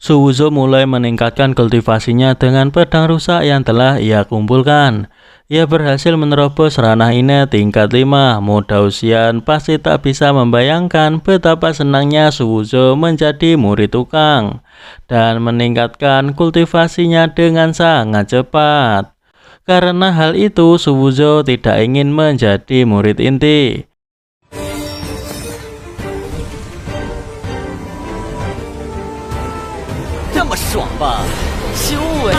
Suwuzo mulai meningkatkan kultivasinya dengan pedang rusak yang telah ia kumpulkan. Ia berhasil menerobos ranah ini tingkat 5. Muda usian pasti tak bisa membayangkan betapa senangnya Suwuzo menjadi murid tukang dan meningkatkan kultivasinya dengan sangat cepat. Karena hal itu, Suwuzo tidak ingin menjadi murid inti. 这么爽吧？修为！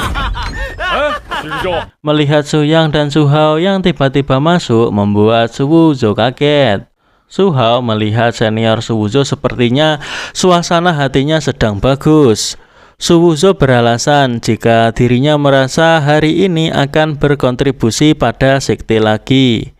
Melihat Su Yang dan Su Hao yang tiba-tiba masuk membuat Suwuzo kaget. Su Hao melihat senior Suwuzo sepertinya suasana hatinya sedang bagus. Suwuzo beralasan jika dirinya merasa hari ini akan berkontribusi pada sekte lagi.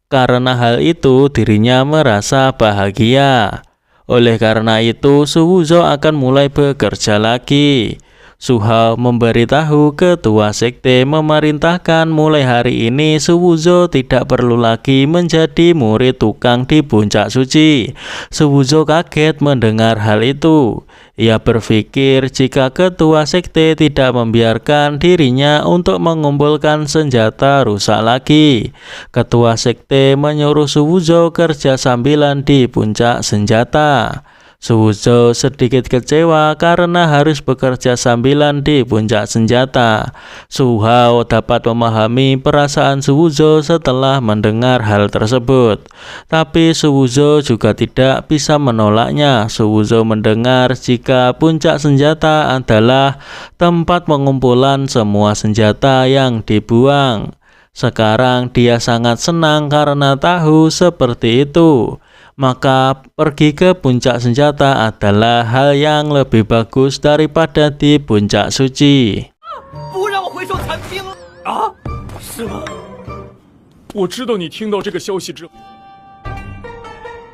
Karena hal itu dirinya merasa bahagia. Oleh karena itu Suwuzo akan mulai bekerja lagi. Su Hao memberitahu ketua sekte memerintahkan mulai hari ini Suwuzo tidak perlu lagi menjadi murid tukang di Puncak Suci. Suwuzo kaget mendengar hal itu. Ia berpikir jika ketua sekte tidak membiarkan dirinya untuk mengumpulkan senjata rusak lagi. Ketua sekte menyuruh Suwuzo kerja sambilan di puncak senjata. Suwuzo sedikit kecewa karena harus bekerja sambilan di puncak senjata. Su Hao dapat memahami perasaan Suwuzo setelah mendengar hal tersebut. Tapi Suwuzo juga tidak bisa menolaknya. Suwuzo mendengar jika puncak senjata adalah tempat pengumpulan semua senjata yang dibuang. Sekarang dia sangat senang karena tahu seperti itu. Maka pergi ke puncak senjata adalah hal yang lebih bagus daripada di puncak suci.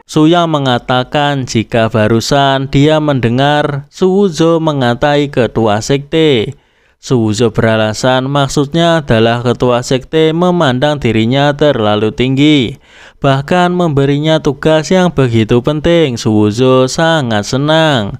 Su Yang mengatakan jika barusan dia mendengar Suwuzo mengatai ketua sekte. Suwuzo beralasan maksudnya adalah ketua sekte memandang dirinya terlalu tinggi, bahkan memberinya tugas yang begitu penting. Suwuzo sangat senang.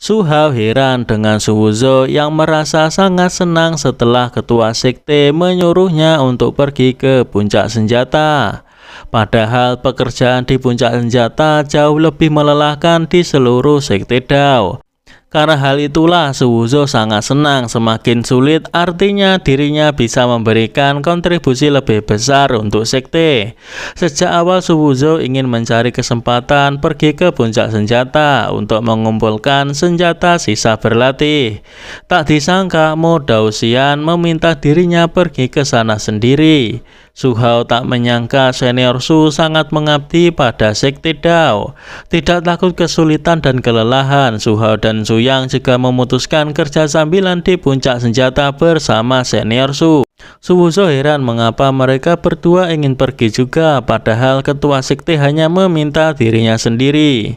Su Hao heran dengan Suwuzo yang merasa sangat senang setelah ketua sekte menyuruhnya untuk pergi ke puncak senjata. Padahal pekerjaan di puncak senjata jauh lebih melelahkan di seluruh sekte Dao. Karena hal itulah Suwuzo sangat senang. Semakin sulit artinya dirinya bisa memberikan kontribusi lebih besar untuk sekte. Sejak awal Suwuzo ingin mencari kesempatan pergi ke puncak senjata untuk mengumpulkan senjata sisa berlatih. Tak disangka Mo Daoxian meminta dirinya pergi ke sana sendiri. Su Hao tak menyangka senior Su sangat mengabdi pada sekte Dao. Tidak takut kesulitan dan kelelahan, Su Hao dan Su Yang juga memutuskan kerja sambilan di puncak senjata bersama senior Su. Suwuzo heran mengapa mereka berdua ingin pergi juga, padahal ketua sekte hanya meminta dirinya sendiri.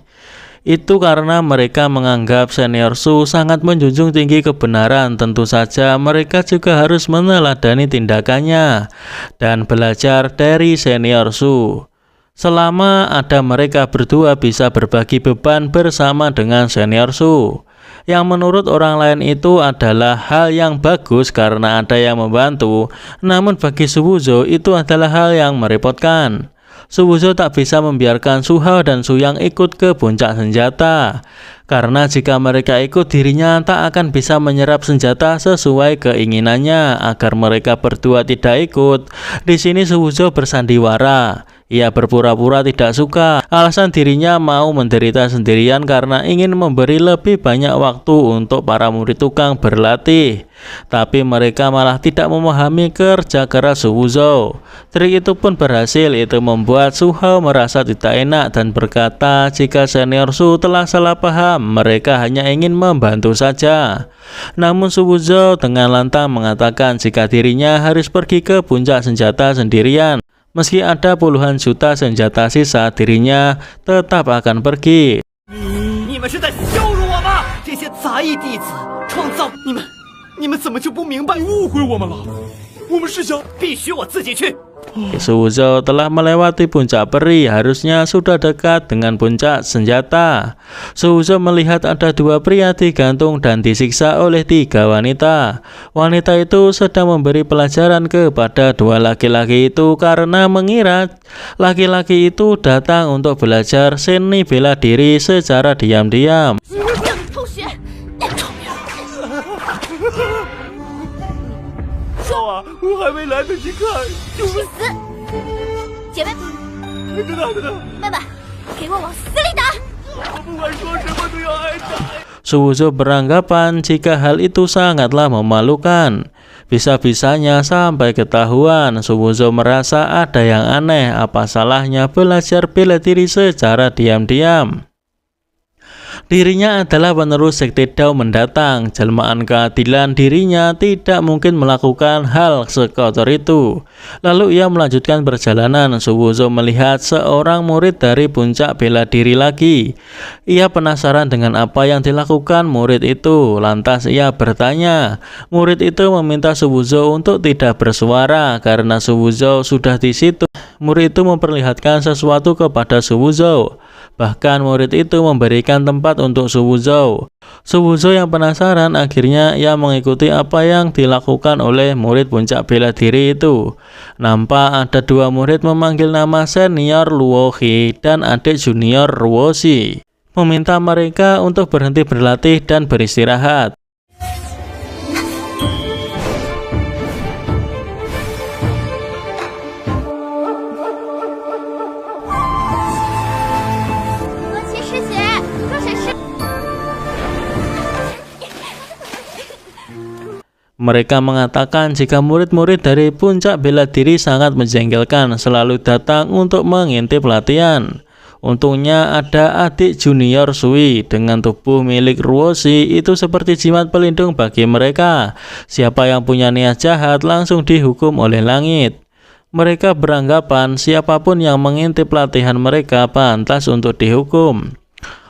Itu karena mereka menganggap senior Su sangat menjunjung tinggi kebenaran. Tentu saja mereka juga harus meneladani tindakannya dan belajar dari senior Su. Selama ada mereka berdua bisa berbagi beban bersama dengan senior Su. Yang menurut orang lain itu adalah hal yang bagus karena ada yang membantu. Namun bagi Suwuzo itu adalah hal yang merepotkan. Suwuzo tak bisa membiarkan Su Hao dan Su Yang ikut ke puncak senjata. Karena jika mereka ikut dirinya tak akan bisa menyerap senjata sesuai keinginannya. Agar mereka berdua tidak ikut, di sini Suwuzo bersandiwara. Ia berpura-pura tidak suka. Alasan dirinya mau menderita sendirian karena ingin memberi lebih banyak waktu untuk para murid tukang berlatih. Tapi mereka malah tidak memahami kerja keras Suwuzo. Trik itu pun berhasil. Itu membuat Su Hao merasa tidak enak dan berkata jika senior Su telah salah paham. Mereka hanya ingin membantu saja. Namun Suwuzo dengan lantang mengatakan jika dirinya harus pergi ke puncak senjata sendirian. Meski ada puluhan juta senjata sisa, dirinya tetap akan pergi. Suwuzo telah melewati puncak peri, harusnya sudah dekat dengan puncak senjata. Suwuzo melihat ada dua pria digantung dan disiksa oleh tiga wanita. Wanita itu sedang memberi pelajaran kepada dua laki-laki itu karena mengira laki-laki itu datang untuk belajar seni bela diri secara diam-diam. 同学，臭婊子！少啊，我还没来得及看就去死！姐妹，真的，妹妹，给我往死里打！我不管说什么都要挨打。 Suwuzo beranggapan jika hal itu sangatlah memalukan. Bisa-bisanya sampai ketahuan. Suwuzo merasa ada yang aneh, apa salahnya belajar bela diri secara diam-diam. Dirinya adalah penerus sekte Dao mendatang. Jelmaan keadilan, dirinya tidak mungkin melakukan hal sekotor itu. Lalu ia melanjutkan perjalanan. Suwuzo melihat seorang murid dari puncak bela diri lagi. Ia penasaran dengan apa yang dilakukan murid itu. Lantas ia bertanya. Murid itu meminta Suwuzo untuk tidak bersuara karena Suwuzo sudah di situ. Murid itu memperlihatkan sesuatu kepada Suwuzo. Bahkan murid itu memberikan tempat untuk Suwuzo. Suwuzo yang penasaran, akhirnya ia mengikuti apa yang dilakukan oleh murid puncak bela diri itu. Nampak ada dua murid memanggil nama senior Luohi dan adik junior Ruoshi, meminta mereka untuk berhenti berlatih dan beristirahat. Mereka mengatakan jika murid-murid dari puncak bela diri sangat menjengkelkan, selalu datang untuk mengintip latihan. Untungnya ada adik junior Sui dengan tubuh milik Ruoshi itu seperti jimat pelindung bagi mereka. Siapa yang punya niat jahat langsung dihukum oleh langit. Mereka beranggapan siapapun yang mengintip latihan mereka pantas untuk dihukum.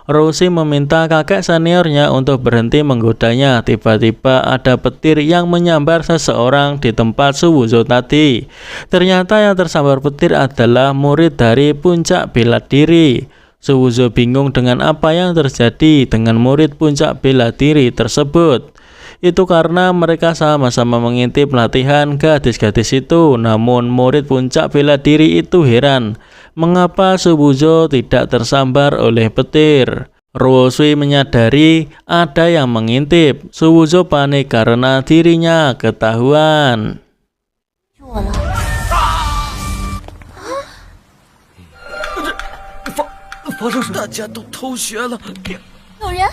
Ruoshi meminta kakek seniornya untuk berhenti menggodanya. Tiba-tiba ada petir yang menyambar seseorang di tempat Suwuzo tadi. Ternyata yang tersambar petir adalah murid dari puncak bela diri. Suwuzo bingung dengan apa yang terjadi dengan murid puncak bela diri tersebut. Itu karena mereka sama-sama mengintip latihan gadis-gadis itu. Namun murid puncak bela diri itu heran mengapa Suwuzo tidak tersambar oleh petir. Ruoshi menyadari ada yang mengintip. Suwuzo panik karena dirinya ketahuan. 发生什么？大家都偷学了。有人